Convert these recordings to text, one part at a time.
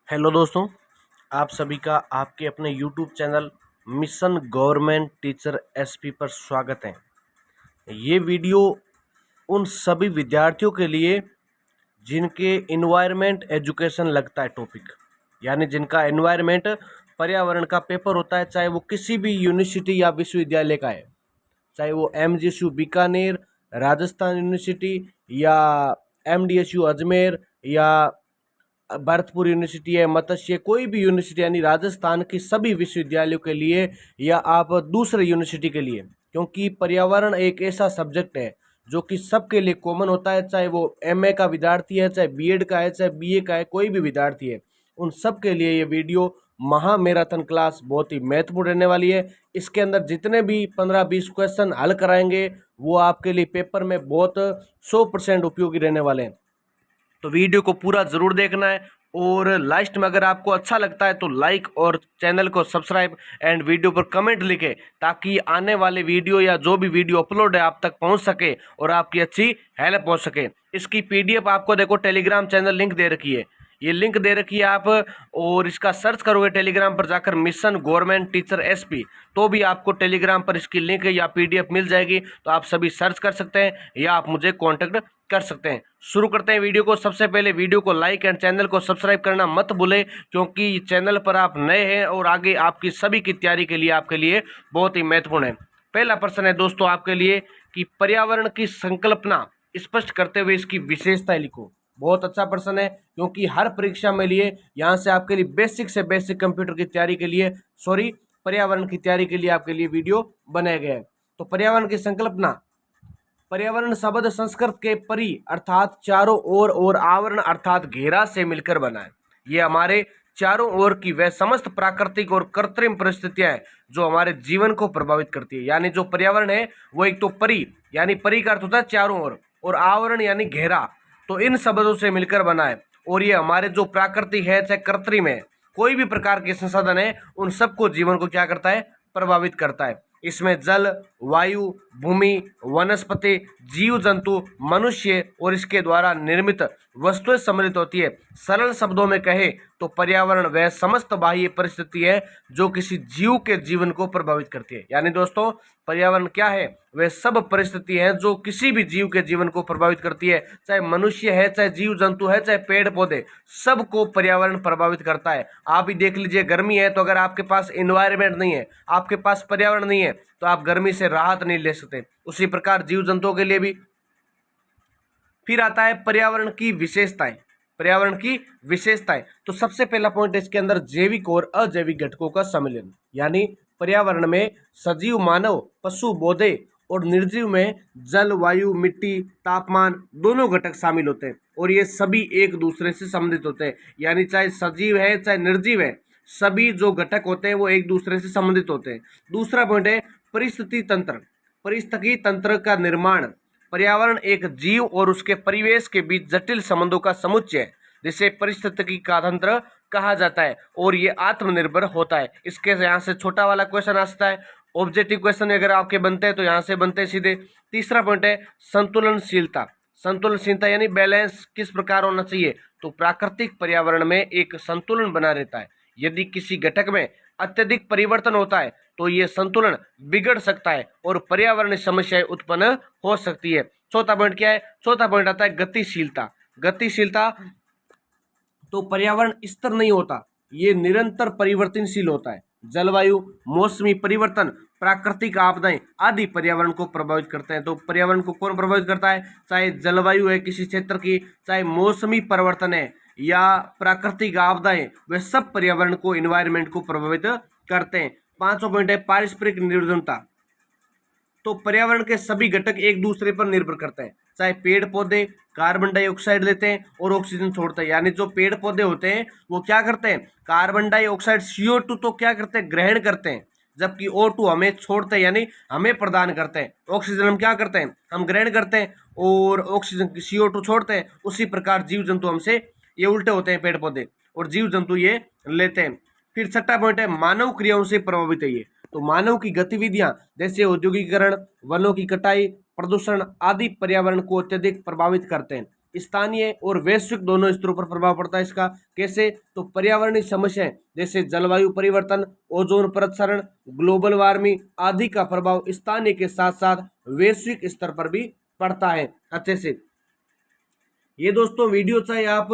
Hello दोस्तों, आप सभी का आपके अपने YouTube channel mission government teacher SP पर स्वागत है। ये वीडियो उन सभी विद्यार्थियों के लिए जिनके इन्वायरमेंट एजुकेशन लगता है टॉपिक, यानी जिनका एनवायरमेंट पर्यावरण का पेपर होता है, चाहे वो किसी भी यूनिवर्सिटी या विश्वविद्यालय का है, चाहे वो एमजीएसयू बीकानेर, राजस्थान यूनिवर्सिटी या एमडीएसयू अजमेर या भरतपुर यूनिवर्सिटी है, मत्स्य, कोई भी यूनिवर्सिटी यानी राजस्थान की सभी विश्वविद्यालयों के लिए या आप दूसरे यूनिवर्सिटी के लिए, क्योंकि पर्यावरण एक ऐसा सब्जेक्ट है जो कि सबके लिए कॉमन होता है, चाहे वो एमए का विद्यार्थी है, चाहे बीएड का है, चाहे बीए का है, कोई भी विद्यार्थी है, उन सब के लिए ये वीडियो महा मैराथन क्लास बहुत ही महत्वपूर्ण रहने वाली है। इसके अंदर जितने भी 15-20 क्वेश्चन हल कराएंगे वो आपके लिए पेपर में बहुत 100% उपयोगी रहने वाले हैं। तो वीडियो को पूरा ज़रूर देखना है और लास्ट में अगर आपको अच्छा लगता है तो लाइक और चैनल को सब्सक्राइब एंड वीडियो पर कमेंट लिखें, ताकि आने वाले वीडियो या जो भी वीडियो अपलोड है आप तक पहुंच सके और आपकी अच्छी हेल्प हो सके। इसकी पीडीएफ आपको देखो टेलीग्राम चैनल लिंक दे रखी है, ये लिंक दे रखी है आप, और इसका सर्च करोगे टेलीग्राम पर जाकर मिशन गवर्नमेंट टीचर एसपी, तो भी आपको टेलीग्राम पर इसकी लिंक या पीडीएफ मिल जाएगी। तो आप सभी सर्च कर सकते हैं या आप मुझे कांटेक्ट कर सकते हैं। शुरू करते हैं वीडियो को। सबसे पहले वीडियो को लाइक एंड चैनल को सब्सक्राइब करना मत भूलें, क्योंकि चैनल पर आप नए हैं और आगे आपकी सभी की तैयारी के लिए आपके लिए बहुत ही महत्वपूर्ण है। पहला प्रश्न है दोस्तों आपके लिए कि पर्यावरण की संकल्पना स्पष्ट करते हुए इसकी विशेषताएं लिखो। बहुत अच्छा प्रश्न है, क्योंकि हर परीक्षा में लिए यहाँ से आपके लिए बेसिक से बेसिक कंप्यूटर की तैयारी के लिए, पर्यावरण की तैयारी के लिए आपके लिए वीडियो बनाया गया है। तो पर्यावरण की संकल्पना, पर्यावरण शब्द संस्कृत के परि अर्थात चारों ओर और आवरण अर्थात घेरा से मिलकर बना है। ये हमारे चारों ओर की वह समस्त प्राकृतिक और कृत्रिम परिस्थितियां हैं जो हमारे जीवन को प्रभावित करती है। यानी जो पर्यावरण है वो एक तो परि यानी परि का अर्थ होता है चारों ओर, और आवरण यानी घेरा, तो इन शब्दों से मिलकर बना है। और ये हमारे जो प्राकृतिक है चाहे कृत्रिम है, कोई भी प्रकार के संसाधन है, उन सबको जीवन को क्या करता है, प्रभावित करता है। इसमें जल, वायु, भूमि, वनस्पति, जीव जंतु, मनुष्य और इसके द्वारा निर्मित वस्तुएं सम्मिलित होती है। सरल शब्दों में कहे तो पर्यावरण वह समस्त बाह्य परिस्थिति है जो किसी जीव के जीवन को प्रभावित करती है। यानी दोस्तों पर्यावरण क्या है, वह सब परिस्थिति है जो किसी भी जीव के जीवन को प्रभावित करती है, चाहे मनुष्य है, चाहे जीव जंतु है, चाहे पेड़ पौधे, सबको पर्यावरण प्रभावित करता है। आप ही देख लीजिए, गर्मी है तो अगर आपके पास एनवायरनमेंट नहीं है, आपके पास पर्यावरण नहीं है, तो आप गर्मी से राहत नहीं ले सकते। उसी प्रकार जीव जंतुओं के लिए भी। फिर आता है पर्यावरण की विशेषताएं। पर्यावरण की विशेषताएं, तो सबसे पहला पॉइंट इसके अंदर जैविक और अजैविक घटकों का सम्मिलन। यानी पर्यावरण में सजीव, मानव, पशु, पौधे और निर्जीव में जल, वायु, मिट्टी, तापमान दोनों घटक शामिल होते हैं, और ये सभी एक दूसरे से संबंधित होते हैं। यानी चाहे सजीव है चाहे निर्जीव है, सभी जो घटक होते हैं वो एक दूसरे से संबंधित होते हैं। दूसरा पॉइंट है परिस्थिति तंत्र। परिस्थिति तंत्र का निर्माण, पर्यावरण एक जीव और उसके परिवेश के बीच जटिल संबंधों का समुच्चय है, जिसे परिस्थितिकी का तंत्र कहा जाता है, और ये आत्मनिर्भर होता है। इसके यहाँ से छोटा वाला क्वेश्चन आ सकता है, ऑब्जेक्टिव क्वेश्चन अगर आपके बनते हैं तो यहाँ से बनते हैं सीधे। तीसरा पॉइंट है संतुलनशीलता। संतुलनशीलता यानी बैलेंस किस प्रकार होना चाहिए, तो प्राकृतिक पर्यावरण में एक संतुलन बना रहता है। यदि किसी घटक में अत्यधिक परिवर्तन होता है तो ये संतुलन बिगड़ सकता है और पर्यावरण समस्याएं उत्पन्न हो सकती है। चौथा पॉइंट क्या है, चौथा पॉइंट आता है गतिशीलता। गतिशीलता, तो पर्यावरण स्थिर नहीं होता, ये निरंतर परिवर्तनशील होता है। जलवायु, मौसमी परिवर्तन, प्राकृतिक आपदाएं आदि पर्यावरण को प्रभावित करते हैं। तो पर्यावरण को कौन प्रभावित करता है, चाहे जलवायु है किसी क्षेत्र की, चाहे मौसमी परिवर्तन है या प्राकृतिक आपदाएं, वे सब पर्यावरण को, इन्वायरमेंट को प्रभावित करते हैं। पांचवा पॉइंट है पारस्परिक निर्भरता। तो पर्यावरण के सभी घटक एक दूसरे पर निर्भर करते हैं। चाहे पेड़ पौधे कार्बन डाइऑक्साइड लेते हैं और ऑक्सीजन छोड़ते हैं, यानी जो पेड़ पौधे होते हैं वो क्या करते हैं, कार्बन डाइऑक्साइड CO2 तो क्या करते हैं, ग्रहण करते हैं, जबकि O2 हमें छोड़ते हैं, यानी हमें प्रदान करते हैं। ऑक्सीजन हम क्या करते हैं, हम ग्रहण करते हैं और ऑक्सीजन CO2 छोड़ते हैं। उसी प्रकार जीव जंतु हमसे ये उल्टे होते हैं, पेड़ पौधे और जीव जंतु ये लेते हैं। फिर छठा पॉइंट है मानव क्रियाओं से प्रभावित है ये। तो मानव की गतिविधियां जैसे औद्योगिकीकरण, वनों की कटाई, प्रदूषण आदि पर्यावरण को अत्यधिक प्रभावित करते हैं। स्थानीय और वैश्विक दोनों स्तरों पर प्रभाव पड़ता है इसका। कैसे? तो पर्यावरणीय समस्याएं जैसे जलवायु परिवर्तन, ओजोन परत क्षरण, ग्लोबल वार्मिंग आदि का प्रभाव स्थानीय के साथ साथ वैश्विक स्तर पर भी पड़ता है। अच्छे से ये दोस्तों वीडियो चाहे आप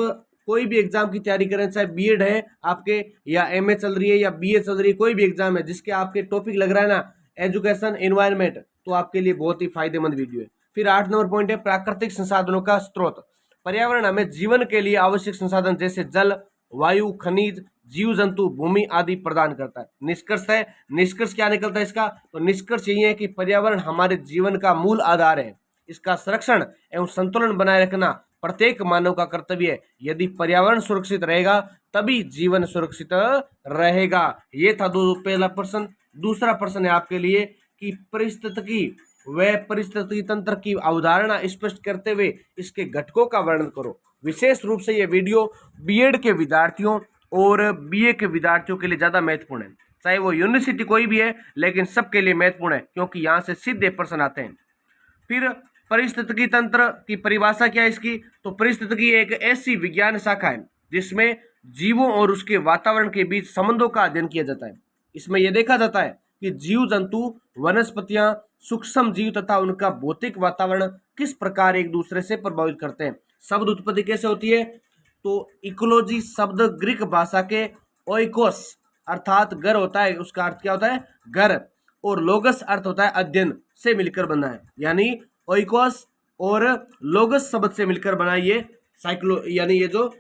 कोई भी एग्जाम की तैयारी करें, चाहे बीएड है आपके या एमए चल रही है या बीए चल रही है, कोई भी एग्जाम है जिसके आपके टॉपिक लग रहा है ना एजुकेशन एनवायरनमेंट, तो आपके लिए बहुत ही फायदेमंद वीडियो है। फिर 8 नंबर पॉइंट है प्राकृतिक संसाधनों का स्रोत। पर्यावरण हमें जीवन के लिए आवश्यक संसाधन जैसे जल, वायु, खनिज, जीव जंतु, भूमि आदि प्रदान करता है। निष्कर्ष है, निष्कर्ष क्या निकलता है इसका? तो निष्कर्ष यही है कि पर्यावरण हमारे जीवन का मूल आधार है। इसका संरक्षण एवं संतुलन बनाए रखना प्रत्येक मानव का कर्तव्य है। यदि पर्यावरण सुरक्षित रहेगा तभी जीवन सुरक्षित रहेगा। ये था पहला प्रश्न। दूसरा प्रश्न है आपके लिए कि पारिस्थितिकी व पारिस्थितिकी तंत्र की अवधारणा स्पष्ट करते हुए इसके घटकों का वर्णन करो। विशेष रूप से ये वीडियो बीएड के विद्यार्थियों और बीए के विद्यार्थियों के लिए ज़्यादा महत्वपूर्ण है। चाहे वो यूनिवर्सिटी कोई भी है, लेकिन सबके लिए महत्वपूर्ण है क्योंकि यहाँ से सीधे प्रश्न आते हैं। फिर पारिस्थितिकी तंत्र की परिभाषा क्या है इसकी? तो पारिस्थितिकी एक ऐसी विज्ञान शाखा है जिसमें जीवों और उसके वातावरण के बीच संबंधों का अध्ययन किया जाता है। इसमें यह देखा जाता है कि जीव जंतु, वनस्पतियां, सूक्ष्म जीव तथा उनका भौतिक वातावरण किस प्रकार एक दूसरे से प्रभावित करते हैं। शब्द उत्पत्ति कैसे होती है? तो इकोलॉजी शब्द ग्रीक भाषा के ओइकोस अर्थात घर होता है, उसका अर्थ क्या होता है? घर, और लोगस अर्थ होता है अध्ययन, से मिलकर बना है। यानी ओइकोस और लोगस शब्द से मिलकर बना ये साइक्लो यानी ये जो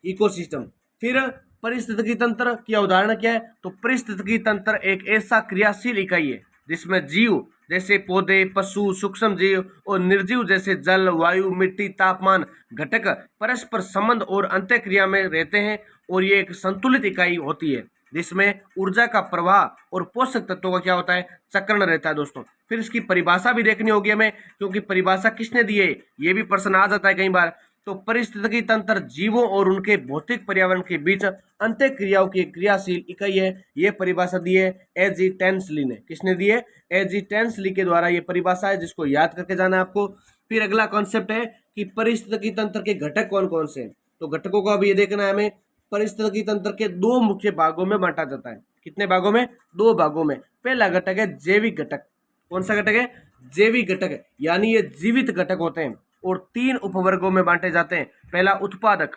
इकोसिस्टम। फिर पारिस्थितिकी तंत्र की अवधारणा क्या है? तो पारिस्थितिकी तंत्र एक ऐसा क्रियाशील इकाई है जिसमें जीव जैसे पौधे, पशु, सूक्ष्म जीव और निर्जीव जैसे जल, वायु, मिट्टी, तापमान घटक परस्पर संबंध और अंतःक्रिया में रहते हैं, और ये एक संतुलित इकाई होती है जिसमें ऊर्जा का प्रवाह और पोषक तत्वों का क्या होता है? चक्रण रहता है दोस्तों। फिर इसकी परिभाषा भी देखनी होगी हमें, क्योंकि परिभाषा किसने दी है ये भी प्रश्न आ जाता है कई बार। तो पारिस्थितिकी तंत्र जीवों और उनके भौतिक पर्यावरण के बीच अंतःक्रियाओं की क्रियाशील इकाई है। ये परिभाषा दी है एजी टेंसली ने। किसने दी है? एजी टेंसली के द्वारा ये परिभाषा है, जिसको याद करके जाना है आपको। फिर अगला कॉन्सेप्ट है कि पारिस्थितिकी तंत्र के घटक कौन कौन से हैं। तो घटकों का भी ये देखना है हमें। पारिस्थितिकी तंत्र के दो मुख्य भागों में बांटा जाता है। कितने भागों में? दो भागों में। पहला घटक है जैविक घटक। कौन सा घटक है? जैविक घटक, यानी ये जीवित घटक होते हैं और 3 उपवर्गों में बांटे जाते हैं। पहला उत्पादक,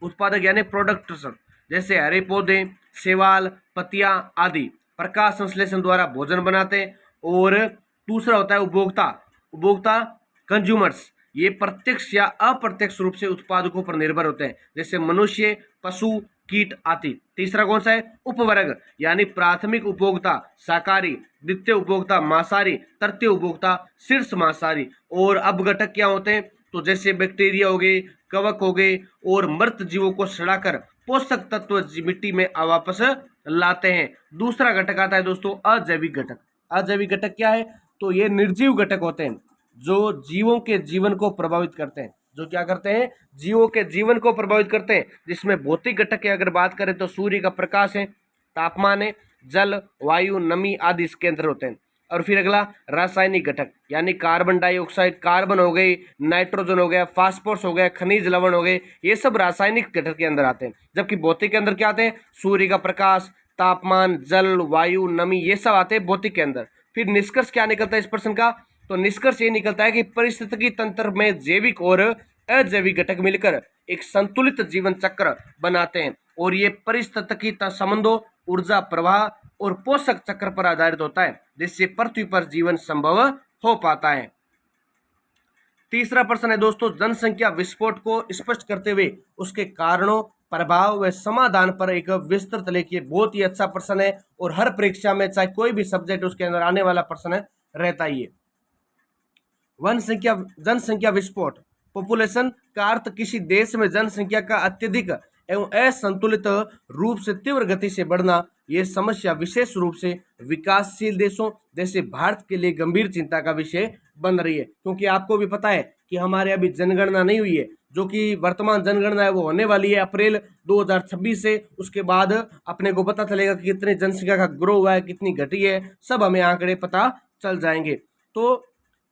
उत्पादक यानी प्रोडक्ट्स, जैसे हरे पौधे, शैवाल, पत्तियां आदि प्रकाश संश्लेषण द्वारा भोजन बनाते हैं। और दूसरा होता है उपभोक्ता, उपभोक्ता कंज्यूमर्स, ये प्रत्यक्ष या अप्रत्यक्ष रूप से उत्पादकों पर निर्भर होते हैं, जैसे मनुष्य, पशु, कीट आदि। तीसरा कौन सा है? उपवर्ग, यानी प्राथमिक उपभोक्ता शाकाहारी, द्वितीय उपभोक्ता मांसाहारी, तृतीय उपभोक्ता शीर्ष मांसाहारी। और अपघटक क्या होते हैं? तो जैसे बैक्टीरिया हो गए, कवक हो गए, और मृत जीवों को सड़ाकर पोषक तत्व मिट्टी में वापस लाते हैं। दूसरा घटक आता है दोस्तों अजैविक घटक। अजैविक घटक क्या है? तो ये निर्जीव घटक होते हैं जो जीवों के जीवन को प्रभावित करते हैं। जो क्या करते हैं? जीवों के जीवन को प्रभावित करते हैं, जिसमें भौतिक घटक की अगर बात करें तो सूर्य का प्रकाश है, तापमान है, जल, वायु, नमी आदि इसके अंदर होते हैं। और फिर अगला रासायनिक घटक, यानी कार्बन डाइऑक्साइड, कार्बन हो गई, नाइट्रोजन हो गया, फास्फोरस हो गया, खनिज लवण हो गए, ये सब रासायनिक घटक के अंदर आते हैं। जबकि भौतिक के अंदर क्या आते हैं? सूर्य का प्रकाश, तापमान, जल, वायु, नमी, ये सब आते हैं भौतिक के अंदर। फिर निष्कर्ष क्या निकलता है इस प्रश्न का? तो निष्कर्ष ये निकलता है कि पारिस्थितिकी तंत्र में जैविक और अजैविक घटक मिलकर एक संतुलित जीवन चक्र बनाते हैं, और ये पारिस्थितिकी संबंधों, ऊर्जा प्रवाह और पोषक चक्र पर आधारित होता है, जिससे पृथ्वी पर जीवन संभव हो पाता है। तीसरा प्रश्न है दोस्तों जनसंख्या विस्फोट को स्पष्ट करते हुए उसके कारणों, प्रभाव व समाधान पर एक विस्तृत लेखिए। बहुत ही अच्छा प्रश्न है और हर परीक्षा में चाहे कोई भी सब्जेक्ट उसके अंदर आने वाला प्रश्न रहता ही है। जनसंख्या विस्फोट, पॉपुलेशन का अर्थ किसी देश में जनसंख्या का अत्यधिक एवं असंतुलित रूप से तीव्र गति से बढ़ना। यह समस्या विशेष रूप से विकासशील देशों जैसे भारत के लिए गंभीर चिंता का विषय बन रही है, क्योंकि आपको भी पता है कि हमारे अभी जनगणना नहीं हुई है। जो कि वर्तमान जनगणना है वो होने वाली है अप्रैल 2026 से। उसके बाद अपने को पता चलेगा कि कितनी जनसंख्या का ग्रो हुआ है, कितनी घटी है, सब हमें आंकड़े पता चल जाएंगे। तो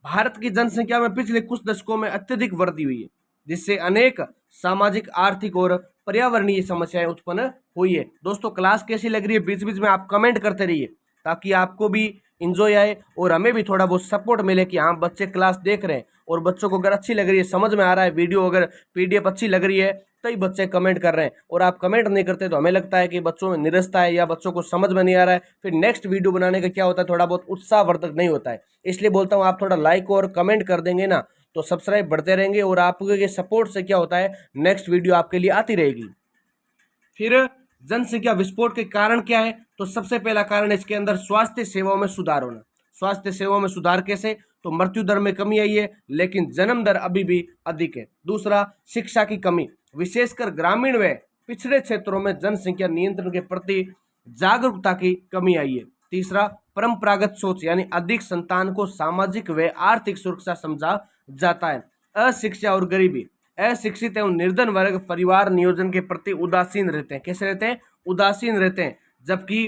भारत की जनसंख्या में पिछले कुछ दशकों में अत्यधिक वृद्धि हुई है, जिससे अनेक सामाजिक, आर्थिक और पर्यावरणीय समस्याएं उत्पन्न हुई है। दोस्तों क्लास कैसी लग रही है बीच बीच में आप कमेंट करते रहिए, ताकि आपको भी इंजॉय आए और हमें भी थोड़ा बहुत सपोर्ट मिले कि हाँ बच्चे क्लास देख रहे हैं। और बच्चों को अगर अच्छी लग रही है, समझ में आ रहा है वीडियो, अगर पीडीएफ अच्छी लग रही है, कई बच्चे कमेंट कर रहे हैं और आप कमेंट नहीं करते तो हमें लगता है कि बच्चों में निरस्ता है या बच्चों को समझ में नहीं आ रहा है। फिर नेक्स्ट वीडियो बनाने का क्या होता है, थोड़ा बहुत उत्साहवर्धक नहीं होता है। इसलिए बोलता हूँ आप थोड़ा लाइक और कमेंट कर देंगे ना तो सब्सक्राइब बढ़ते रहेंगे और आपके सपोर्ट से क्या होता है, नेक्स्ट वीडियो आपके लिए आती रहेगी। फिर जनसंख्या विस्फोट के कारण क्या है, तो सबसे पहला कारण इसके अंदर स्वास्थ्य सेवाओं में सुधार होना। स्वास्थ्य सेवाओं में सुधार कैसे, तो मृत्यु दर में कमी आई है लेकिन जन्म दर अभी भी अधिक है। दूसरा, शिक्षा की कमी, विशेषकर ग्रामीण व पिछड़े क्षेत्रों में जनसंख्या नियंत्रण के प्रति जागरूकता की कमी आई है। तीसरा, परंपरागत सोच यानी अधिक संतान को सामाजिक व आर्थिक सुरक्षा समझा जाता है। अशिक्षा और गरीबी, अशिक्षित एवं निर्धन वर्ग परिवार नियोजन के प्रति उदासीन रहते हैं। कैसे रहते हैं, उदासीन रहते हैं। जबकि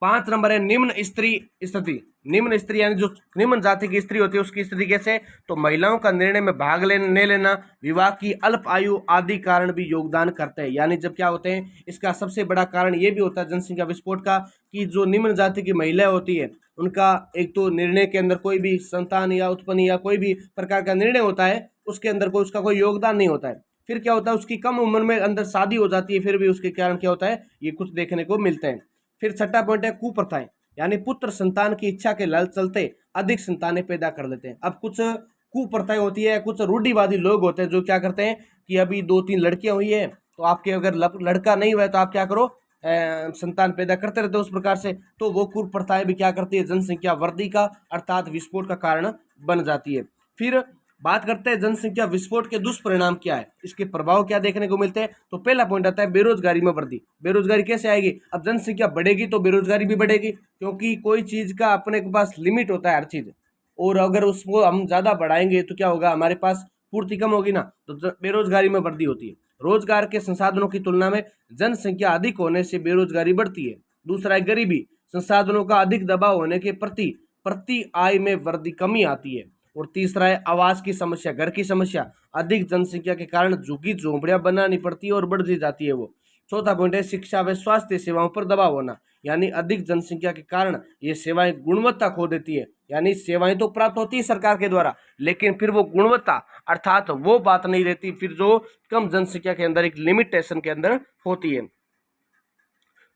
5 नंबर है निम्न स्त्री स्थिति। निम्न स्त्री यानी जो निम्न जाति की स्त्री होती है उसकी स्थिति कैसे, तो महिलाओं का निर्णय में भाग लेना, विवाह की अल्प आयु आदि कारण भी योगदान करते हैं। यानी जब क्या होते हैं, इसका सबसे बड़ा कारण ये भी होता है जनसंख्या विस्फोट का कि जो निम्न जाति की महिलाएं होती है उनका एक तो निर्णय के अंदर कोई भी संतान या उत्पन्न या कोई भी प्रकार का निर्णय होता है उसके अंदर उसका कोई योगदान नहीं होता है। फिर क्या होता है, उसकी कम उम्र में अंदर शादी हो जाती है, फिर भी उसके कारण क्या होता है, ये कुछ देखने को मिलते हैं। फिर छठा पॉइंट है कुप्रथाएं, यानी पुत्र संतान की इच्छा के लालच चलते अधिक संतानें पैदा कर लेते हैं। अब कुछ कुप्रथाएं होती है, कुछ रूढ़िवादी लोग होते हैं जो क्या करते हैं कि अभी 2-3 लड़कियां हुई है तो आपके अगर लड़का नहीं हुआ तो आप क्या करो, संतान पैदा करते रहते हो उस प्रकार से। तो वो कुप्रथाएं भी क्या करती है, जनसंख्या वृद्धि का अर्थात विस्फोट का कारण बन जाती है। फिर बात करते हैं जनसंख्या विस्फोट के दुष्परिणाम क्या है, इसके प्रभाव क्या देखने को मिलते हैं। तो पहला पॉइंट आता है बेरोजगारी में वृद्धि। बेरोजगारी कैसे आएगी, अब जनसंख्या बढ़ेगी तो बेरोजगारी भी बढ़ेगी, क्योंकि कोई चीज का अपने के पास लिमिट होता है हर चीज, और अगर उसको हम ज्यादा बढ़ाएंगे तो क्या होगा, हमारे पास पूर्ति कम होगी ना, तो बेरोजगारी में वृद्धि होती है। रोजगार के संसाधनों की तुलना में जनसंख्या अधिक होने से बेरोजगारी बढ़ती है। दूसरा है गरीबी, संसाधनों का अधिक दबाव होने के प्रति आय में वृद्धि कमी आती है। और तीसरा है आवास की समस्या, घर की समस्या, अधिक जनसंख्या के कारण झुग्गी झोंपड़ियां बनानी पड़ती है और बढ़ती जाती है वो। चौथा पॉइंट है शिक्षा व स्वास्थ्य सेवाओं पर दबाव होना, यानी अधिक जनसंख्या के कारण ये सेवाएं गुणवत्ता खो देती है। यानी सेवाएं तो प्राप्त होती है सरकार के द्वारा, लेकिन फिर वो गुणवत्ता अर्थात वो बात नहीं रहती फिर जो कम जनसंख्या के अंदर एक लिमिटेशन के अंदर होती है।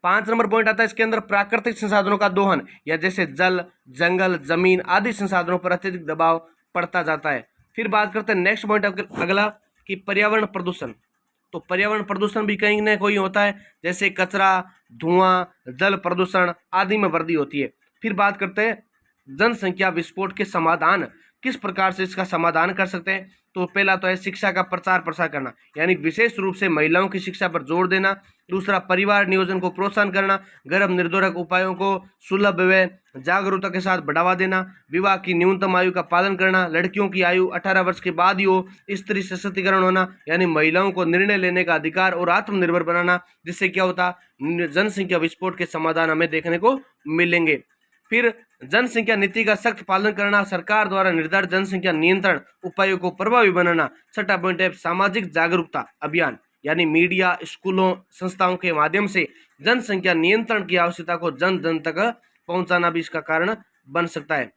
5 नंबर पॉइंट आता है इसके अंदर प्राकृतिक संसाधनों का दोहन, या जैसे जल, जंगल, जमीन आदि संसाधनों पर अत्यधिक दबाव पड़ता जाता है। फिर बात करते हैं नेक्स्ट पॉइंट अगला कि पर्यावरण प्रदूषण। तो पर्यावरण प्रदूषण भी कहीं ना कोई होता है, जैसे कचरा, धुआं, जल प्रदूषण आदि में वृद्धि होती है। फिर बात करते हैं जनसंख्या विस्फोट के समाधान, किस प्रकार से इसका समाधान कर सकते हैं। तो पहला तो है शिक्षा का प्रचार प्रसार करना, यानी विशेष रूप से महिलाओं की शिक्षा पर जोर देना। दूसरा, परिवार नियोजन को प्रोत्साहन करना, गर्भ निरोधक उपायों को सुलभ व जागरूकता के साथ बढ़ावा देना। विवाह की न्यूनतम आयु का पालन करना, लड़कियों की आयु 18 वर्ष के बाद ही हो। स्त्री सशक्तिकरण होना, यानी महिलाओं को निर्णय लेने का अधिकार और आत्मनिर्भर बनाना, जिससे क्या होता, जनसंख्या विस्फोट के समाधान हमें देखने को मिलेंगे। फिर जनसंख्या नीति का सख्त पालन करना, सरकार द्वारा निर्धारित जनसंख्या नियंत्रण उपायों को प्रभावी बनाना। छठा पॉइंट है सामाजिक जागरूकता अभियान, यानी मीडिया, स्कूलों, संस्थाओं के माध्यम से जनसंख्या नियंत्रण की आवश्यकता को जन जन तक पहुंचाना भी इसका कारण बन सकता है।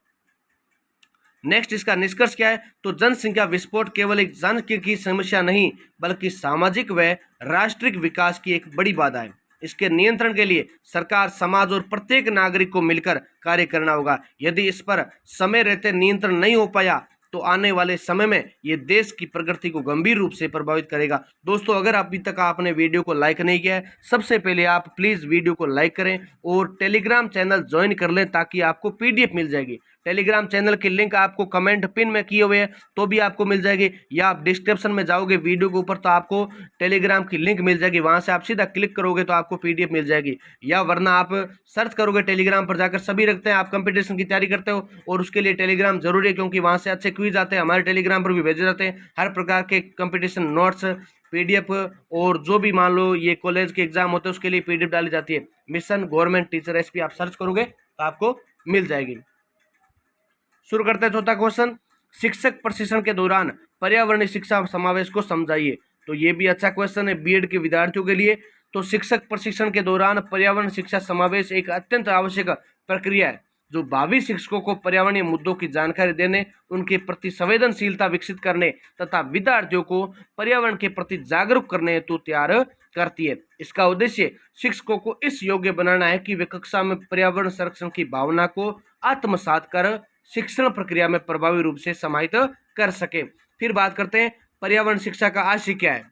नेक्स्ट इसका निष्कर्ष क्या है, तो जनसंख्या विस्फोट केवल एक जनसंख्या की समस्या नहीं बल्कि सामाजिक व राष्ट्रिक विकास की एक बड़ी बाधा है। इसके नियंत्रण के लिए सरकार, समाज और प्रत्येक नागरिक को मिलकर कार्य करना होगा। यदि इस पर समय रहते नियंत्रण नहीं हो पाया तो आने वाले समय में ये देश की प्रगति को गंभीर रूप से प्रभावित करेगा। दोस्तों, अगर अभी तक आपने वीडियो को लाइक नहीं किया है, सबसे पहले आप प्लीज़ वीडियो को लाइक करें और टेलीग्राम चैनल ज्वाइन कर लें ताकि आपको पीडीएफ मिल जाएगी। टेलीग्राम चैनल की लिंक आपको कमेंट पिन में किए हुए हैं तो भी आपको मिल जाएगी, या आप डिस्क्रिप्शन में जाओगे वीडियो के ऊपर तो आपको टेलीग्राम की लिंक मिल जाएगी, वहां से आप सीधा क्लिक करोगे तो आपको पीडीएफ मिल जाएगी। या वरना आप सर्च करोगे टेलीग्राम पर जाकर, सभी रखते हैं, आप कंपटीशन की तैयारी करते हो और उसके लिए टेलीग्राम जरूरी है, क्योंकि वहां से अच्छे क्विज आते हैं, हमारे टेलीग्राम पर भी भेजे जाते हैं हर प्रकार के कंपटीशन नोट्स, पीडीएफ, और जो भी मान लो ये कॉलेज के एग्जाम होते हैं उसके लिए पीडीएफ डाली जाती है। मिशन गवर्नमेंट टीचर एसपी आप सर्च करोगे तो आपको मिल जाएगी। शुरू करते हैं चौथा क्वेश्चन। शिक्षक प्रशिक्षण के दौरान पर्यावरणीय शिक्षा समावेश को समझाइए। तो ये भी अच्छा क्वेश्चन है बीएड के विद्यार्थियों के लिए। तो शिक्षक प्रशिक्षण के दौरान पर्यावरण शिक्षा समावेश एक अत्यंत आवश्यक प्रक्रिया है जो भावी शिक्षकों को पर्यावरणीय मुद्दों की जानकारी देने, उनके प्रति संवेदनशीलता विकसित करने तथा विद्यार्थियों को पर्यावरण के प्रति जागरूक करने हेतु तैयार करती है। इसका उद्देश्य शिक्षकों को इस योग्य बनाना है कि वे कक्षा में पर्यावरण संरक्षण की भावना को आत्मसात कर शिक्षण प्रक्रिया में प्रभावी रूप से समाहित कर सके। फिर बात करते हैं पर्यावरण शिक्षा का आशय क्या है,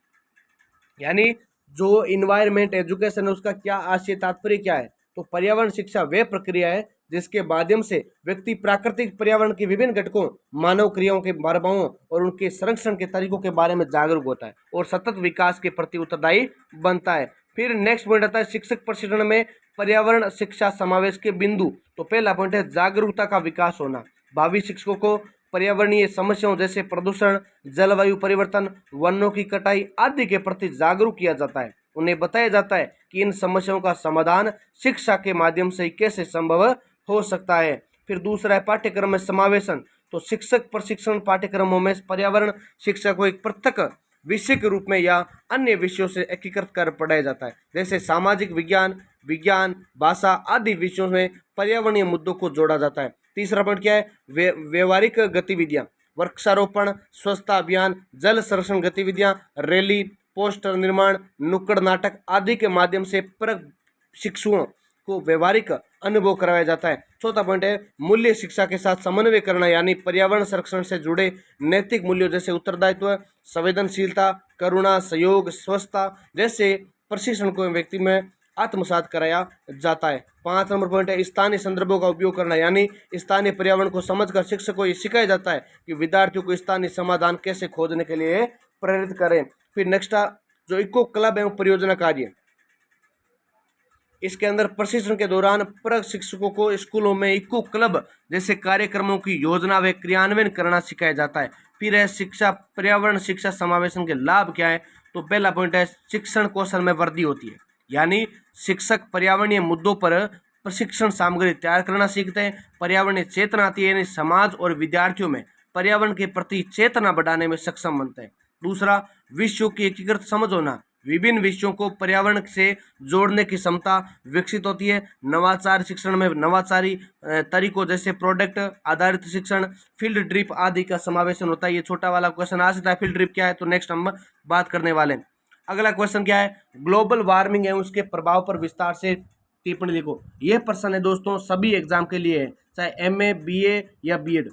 यानी जो इन्वायरमेंट एजुकेशन है उसका क्या आशय तात्पर्य क्या है। तो पर्यावरण शिक्षा वह प्रक्रिया है जिसके माध्यम से व्यक्ति प्राकृतिक पर्यावरण के विभिन्न घटकों, मानव क्रियाओं के प्रभावों और उनके संरक्षण के तरीकों के बारे में जागरूक होता है और सतत विकास के प्रति उत्तरदायी बनता है। फिर नेक्स्ट पॉइंट आता है शिक्षक प्रशिक्षण में पर्यावरण शिक्षा समावेश के बिंदु। तो पहला पॉइंट है जागरूकता का विकास होना। भावी शिक्षकों को पर्यावरणीय समस्याओं जैसे प्रदूषण, जलवायु परिवर्तन, वनों की कटाई आदि के प्रति जागरूक किया जाता है। उन्हें बताया जाता है कि इन समस्याओं का समाधान शिक्षा के माध्यम से कैसे संभव हो सकता है। फिर दूसरा है पाठ्यक्रम में समावेशन। तो शिक्षक प्रशिक्षण पाठ्यक्रमों में पर्यावरण शिक्षा को एक पृथक विषय के रूप में या अन्य विषयों से एकीकृत कर पढ़ाया जाता है, जैसे सामाजिक विज्ञान, विज्ञान, भाषा आदि विषयों में पर्यावरणीय मुद्दों को जोड़ा जाता है। तीसरा पॉइंट क्या है, व्यवहारिक गतिविधियां, वृक्षारोपण, स्वच्छता अभियान, जल संरक्षण गतिविधियां, रैली, पोस्टर निर्माण, नुक्कड़ नाटक आदि के माध्यम से शिक्षुओं को व्यवहारिक अनुभव कराया जाता है। चौथा पॉइंट है मूल्य शिक्षा के साथ समन्वय करना, यानी पर्यावरण संरक्षण से जुड़े नैतिक मूल्यों जैसे उत्तरदायित्व, संवेदनशीलता, करुणा, सहयोग, स्वच्छता जैसे प्रशिक्षण को व्यक्ति में आत्मसात कराया जाता है। 5 नंबर पॉइंट है स्थानीय संदर्भों का उपयोग करना, यानी स्थानीय पर्यावरण को समझकर शिक्षक को ये सिखाया जाता है कि विद्यार्थियों को स्थानीय समाधान कैसे खोजने के लिए प्रेरित करें। फिर नेक्स्ट जो इको क्लब एवं परियोजना कार्य, इसके अंदर प्रशिक्षण के दौरान प्रशिक्षकों को स्कूलों में इको क्लब जैसे कार्यक्रमों की योजना व क्रियान्वयन करना सिखाया जाता है। फिर है शिक्षा पर्यावरण शिक्षा समावेशन के लाभ क्या है। तो पहला पॉइंट है शिक्षण कौशल में वृद्धि होती है, यानी शिक्षक पर्यावरणीय मुद्दों पर प्रशिक्षण सामग्री तैयार करना सीखते हैं। पर्यावरणीय चेतना आती है, यानी समाज और विद्यार्थियों में पर्यावरण के प्रति चेतना बढ़ाने में सक्षम बनते हैं। दूसरा विषयों की एकीकृत समझ होना, विभिन्न विषयों को पर्यावरण से जोड़ने की क्षमता विकसित होती है। नवाचार शिक्षण में नवाचारी तरीकों जैसे प्रोडक्ट आधारित शिक्षण, फील्ड ट्रिप आदि का समावेशन होता है। ये छोटा वाला क्वेश्चन आ सकता है, फील्ड ट्रिप क्या है, तो नेक्स्ट हम बात करने वाले हैं। अगला क्वेश्चन क्या है, ग्लोबल वार्मिंग है उसके प्रभाव पर विस्तार से टिप्पणी लिखो। यह प्रश्न है दोस्तों सभी एग्जाम के लिए है, चाहे एमए, बीए या बीएड।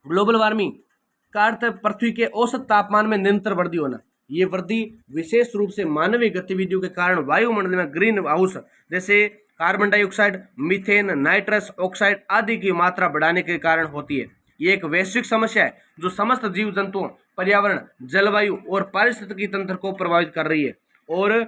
ग्लोबल वार्मिंग का अर्थ पृथ्वी के औसत तापमान में निरंतर वृद्धि होना। ये वृद्धि विशेष रूप से मानवीय गतिविधियों के कारण वायुमंडल में ग्रीन हाउस जैसे carbon dioxide, methane, nitrous oxide आदि की मात्रा बढ़ाने के कारण होती है। ये एक वैश्विक समस्या है जो समस्त जीव जंतुओं, पर्यावरण, जलवायु और पारिस्थितिकी तंत्र को प्रभावित कर रही है। और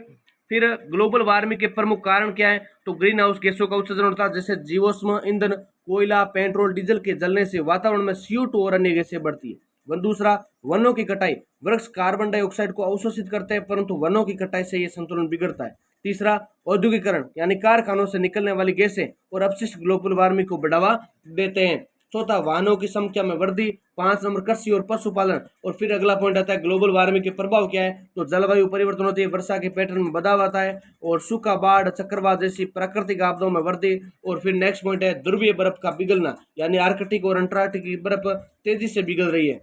फिर ग्लोबल वार्मिंग के प्रमुख कारण क्या है, तो ग्रीन हाउस गैसों का उत्सर्जन होता है, जैसे जीवाश्म ईंधन, कोयला, पेट्रोल, डीजल के जलने से वातावरण में CO2 और अन्य गैसें बढ़ती है। दूसरा वनों की कटाई, वृक्ष कार्बन डाइऑक्साइड को अवशोषित करते हैं परंतु वनों की कटाई से ये संतुलन बिगड़ता है। तीसरा औद्योगिकरण, यानी कारखानों से निकलने वाली गैसें और अपशिष्ट ग्लोबल वार्मिंग को बढ़ावा देते हैं। चौथा वाहनों की संख्या में वृद्धि। 5 नंबर कृषि और पशुपालन। और फिर अगला पॉइंट आता है ग्लोबल वार्मिंग के प्रभाव क्या है, तो जलवायु परिवर्तन होती है, वर्षा के पैटर्न में बदलाव आता है और सूखा, बाढ़, चक्रवात जैसी प्राकृतिक आपदाओं में वृद्धि। और फिर नेक्स्ट पॉइंट है ध्रुवीय बर्फ का पिघलना, यानी आर्कटिक और अंटार्कटिक की बर्फ तेजी से पिघल रही है।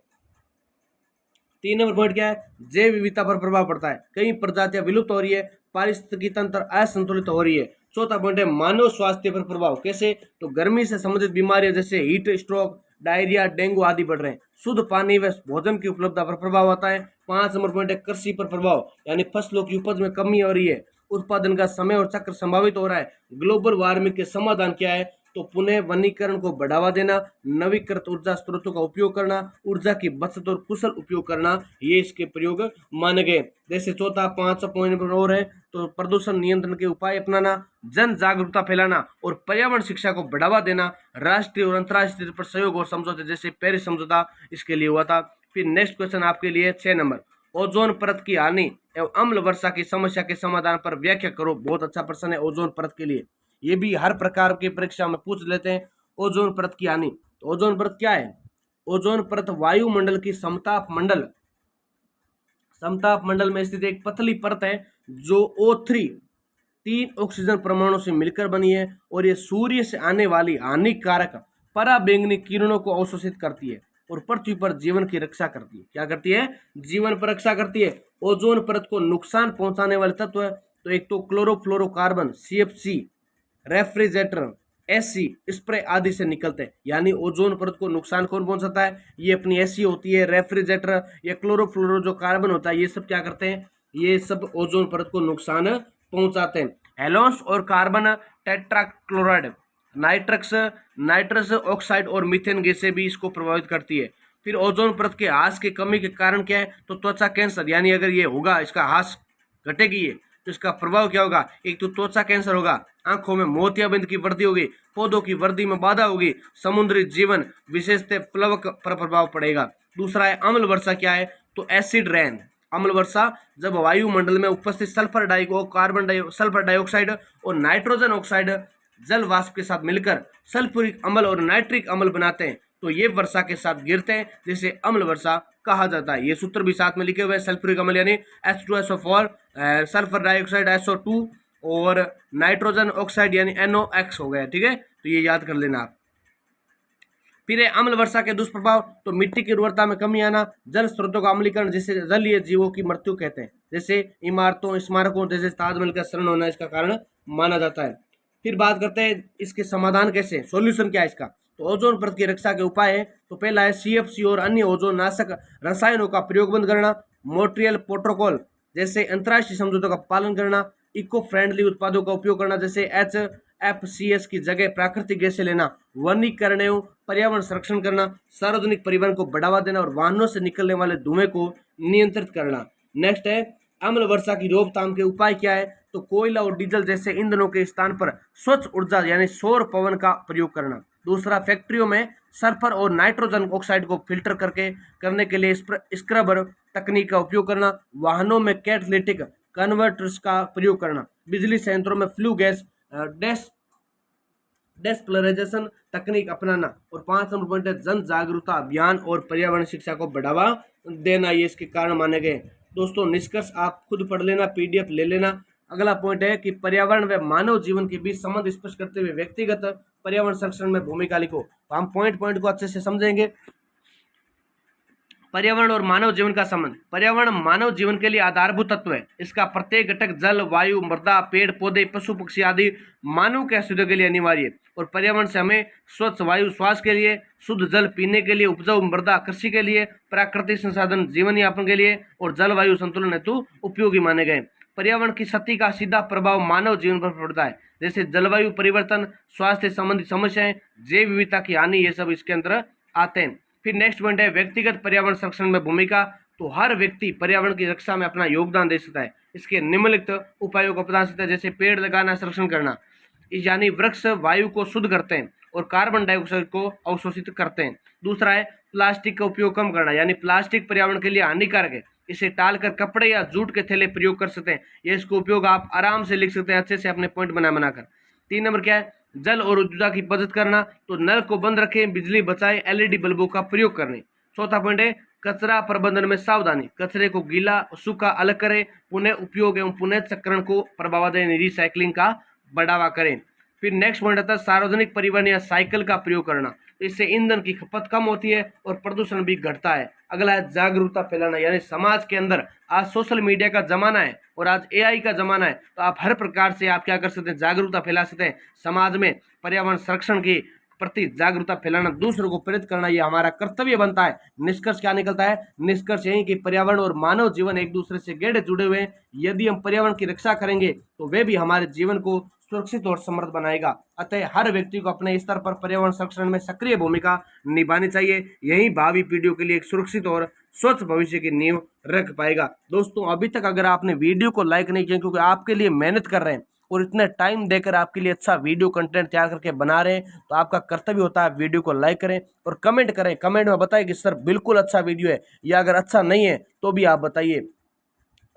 3 नंबर पॉइंट क्या है, जैव विविधता पर प्रभाव पड़ता है, कई प्रजातियां विलुप्त हो रही है, पारिस्थितिकी तंत्र असंतुलित हो रही है। चौथा पॉइंट है मानव स्वास्थ्य पर प्रभाव, कैसे, तो गर्मी से संबंधित बीमारियां जैसे हीट स्ट्रोक, डायरिया, डेंगू आदि बढ़ रहे हैं। शुद्ध पानी व भोजन की उपलब्धता पर प्रभाव आता है। 5 नंबर पॉइंट है कृषि पर प्रभाव, यानी फसलों की उपज में कमी हो रही है, उत्पादन का समय और चक्र संभावित हो रहा है। ग्लोबल वार्मिंग के समाधान क्या है, तो पुनः वनीकरण को बढ़ावा देना, नवीकृत ऊर्जा स्रोतों का उपयोग करना, ऊर्जा की बचत और कुशल उपयोग करना, ये इसके प्रयोग माने गए। जैसे चौथा 5 पॉइंट और है, तो प्रदूषण नियंत्रण के उपाय अपनाना, जन जागरूकता फैलाना और पर्यावरण शिक्षा को बढ़ावा देना, राष्ट्रीय और अंतर्राष्ट्रीय पर सहयोग और समझौते जैसे पेरिस समझौता इसके लिए हुआ था। फिर नेक्स्ट क्वेश्चन आपके लिए 6 नंबर, ओजोन परत की हानि एवं अम्ल वर्षा की समस्या के समाधान पर व्याख्या करो। बहुत अच्छा प्रश्न है ओजोन परत के लिए, ये भी हर प्रकार की परीक्षा में पूछ लेते हैं। ओजोन परत की हानि, तो ओजोन परत क्या है? ओजोन परत वायुमंडल की समताप मंडल में स्थित एक पतली परत है जो O3 3 ऑक्सीजन परमाणु से मिलकर बनी है और ये सूर्य से आने वाली हानिकारक पराबैंगनी किरणों को अवशोषित करती है और पृथ्वी पर जीवन की रक्षा करती है। क्या करती है? जीवन पर रक्षा करती है। ओजोन परत को नुकसान पहुंचाने वाले तत्व है तो एक तो chlorofluorocarbon CFC, refrigerator AC, spray आदि से निकलते हैं। यानी ओजोन परत को नुकसान कौन पहुंचाता है? ये अपनी एसी होती है, रेफ्रिजरेटर या क्लोरोफ्लोरो जो कार्बन होता है, ये सब क्या करते हैं? ये सब ओजोन परत को नुकसान पहुंचाते हैं। हेलोन्स और कार्बन टेट्राक्लोराइड, नाइट्रस ऑक्साइड और मीथेन गैसें भी इसको प्रभावित करती है। फिर ओजोन परत के ह्रास की कमी के कारण क्या है? तो त्वचा कैंसर, यानी अगर ये होगा, इसका ह्रास घटेगी ये, तो इसका प्रभाव क्या होगा? एक तो त्वचा कैंसर होगा, आंखों में मोतियाबिंद की वृद्धि होगी, पौधों की वृद्धि में बाधा होगी, समुद्री जीवन विशेषतः प्लवक पर प्रभाव पड़ेगा। दूसरा है अम्ल वर्षा। क्या है? तो एसिड रेन। अम्ल वर्षा जब वायुमंडल में उपस्थित सल्फर डाइऑक्साइड और नाइट्रोजन ऑक्साइड जल वाष्प के साथ मिलकर सल्फ्यूरिक अम्ल और नाइट्रिक अम्ल बनाते हैं तो ये वर्षा के साथ गिरते हैं, जिसे अम्ल वर्षा कहा जाता है। ये सूत्र भी साथ में लिखे हुए हैं। सल्फ्यूरिक अम्ल यानी H2SO4, सल्फर डाइऑक्साइड SO2 और नाइट्रोजन ऑक्साइड यानी NOx हो गया। ठीक है, तो ये याद कर लेना आप। फिर है अम्ल वर्षा के दुष्प्रभाव। तो मिट्टी की उर्वरता में कमी आना, जल स्रोतों का अम्लीकरण जिसे जलीय जीवों की मृत्यु कहते हैं, जैसे इमारतों स्मारकों जैसे ताजमहल का शरण होना इसका कारण माना जाता है। फिर बात करते हैं इसके समाधान कैसे, सॉल्यूशन क्या है इसका। तो ओजोन परत की रक्षा के उपाय है तो पहला है CFC और अन्य ओजोन नाशक रसायनों का प्रयोग बंद करना, मॉन्ट्रियल प्रोटोकॉल जैसे अंतर्राष्ट्रीय समझौतों का पालन करना, इको फ्रेंडली उत्पादों का उपयोग करना जैसे HFCs की जगह प्राकृतिक गैसें लेना, वनीकरण एवं पर्यावरण संरक्षण करना, सार्वजनिक परिवहन को बढ़ावा देना और वाहनों से निकलने वाले धुएं को नियंत्रित करना। नेक्स्ट है अम्ल वर्षा की रोकथाम के उपाय क्या है। तो कोयला और डीजल जैसे ईंधनों के स्थान पर स्वच्छ ऊर्जा यानी सौर पवन का प्रयोग करना। दूसरा, फैक्ट्रियों में सल्फर और नाइट्रोजन ऑक्साइड को फिल्टर करने के लिए स्क्रबर तकनीक का उपयोग करना। वाहनों में कैटालिटिक कन्वर्टर्स का प्रयोग करना। बिजली संयंत्रों में फ्लू गैस डेस्पलराइजेशन तकनीक अपनाना। और 5 नंबर पॉइंट है जन जागरूकता अभियान और पर्यावरण शिक्षा को बढ़ावा देना। ये इसके कारण माने गए। दोस्तों निष्कर्ष आप खुद पढ़ लेना, PDF ले लेना। अगला पॉइंट है कि पर्यावरण व मानव जीवन के बीच संबंध स्पष्ट करते हुए व्यक्तिगत पर्यावरण संरक्षण में भूमिका लिखो। तो हम पॉइंट को अच्छे से समझेंगे। पर्यावरण और मानव जीवन का संबंध। पर्यावरण मानव जीवन के लिए आधारभूत तत्व है। इसका प्रत्येक घटक जल, वायु, मृदा, पेड़ पौधे, पशु पक्षी आदि मानव के अस्तित्व के लिए अनिवार्य है। और पर्यावरण से हमें स्वच्छ वायु श्वास के लिए, शुद्ध जल पीने के लिए, उपजाऊ मृदा कृषि के लिए, प्राकृतिक संसाधन जीवन यापन के लिए और जलवायु संतुलन हेतु उपयोगी माने गए। पर्यावरण की क्षति का सीधा प्रभाव मानव जीवन पर पड़ता है, जैसे जलवायु परिवर्तन, स्वास्थ्य संबंधी समस्याएं, जैव विविधता की हानि, ये सब इसके अंदर आते हैं। फिर नेक्स्ट पॉइंट है व्यक्तिगत पर्यावरण संरक्षण में भूमिका। तो हर व्यक्ति पर्यावरण की रक्षा में अपना योगदान दे सकता है। इसके निम्नलिखित उपायों को अपना सकता है, जैसे पेड़ लगाना, संरक्षण करना, यानी वृक्ष वायु को शुद्ध करते हैं और कार्बन डाइऑक्साइड को अवशोषित करते हैं। दूसरा है प्लास्टिक का उपयोग कम करना, यानी प्लास्टिक पर्यावरण के लिए हानिकारक है, इसे टालकर कपड़े या जूट के थैले प्रयोग कर सकते हैं। ये इसका उपयोग आप आराम से लिख सकते हैं अच्छे से अपने पॉइंट बनाकर। 3 नंबर क्या है, जल और ऊर्जा की बचत करना। तो नल को बंद रखें, बिजली बचाएं, LED बल्बों का प्रयोग करें। चौथा पॉइंट है कचरा प्रबंधन में सावधानी, कचरे को गीला सूखा अलग करें, पुनः उपयोग एवं पुनः चक्रण को बढ़ावा दें, रिसाइकलिंग का बढ़ावा करें। फिर नेक्स्ट पॉइंट आता है सार्वजनिक परिवहन या साइकिल का प्रयोग करना, इससे ईंधन की खपत कम होती है और प्रदूषण भी घटता है। अगला है जागरूकता फैलाना, यानी समाज के अंदर आज सोशल मीडिया का जमाना है और आज AI का जमाना है, तो आप हर प्रकार से आप क्या कर सकते हैं, जागरूकता फैला सकते हैं। समाज में पर्यावरण संरक्षण की प्रति जागरूकता फैलाना, दूसरों को प्रेरित करना, ये हमारा कर्तव्य बनता है। निष्कर्ष क्या निकलता है? निष्कर्ष यही कि पर्यावरण और मानव जीवन एक दूसरे से गहरे जुड़े हुए हैं। यदि हम पर्यावरण की रक्षा करेंगे तो वे भी हमारे जीवन को सुरक्षित और समृद्ध बनाएगा। अतः हर व्यक्ति को अपने स्तर पर पर्यावरण संरक्षण में सक्रिय भूमिका निभानी चाहिए। यही भावी पीढ़ियों के लिए एक सुरक्षित और स्वच्छ भविष्य की नींव रख पाएगा। दोस्तों अभी तक अगर आपने वीडियो को लाइक नहीं किया, क्योंकि आपके लिए मेहनत कर रहे हैं और इतना टाइम देकर आपके लिए अच्छा वीडियो कंटेंट तैयार करके बना रहे हैं, तो आपका कर्तव्य होता है वीडियो को लाइक करें और कमेंट करें। कमेंट में बताएं कि सर बिल्कुल अच्छा वीडियो है, या अगर अच्छा नहीं है तो भी आप बताइए।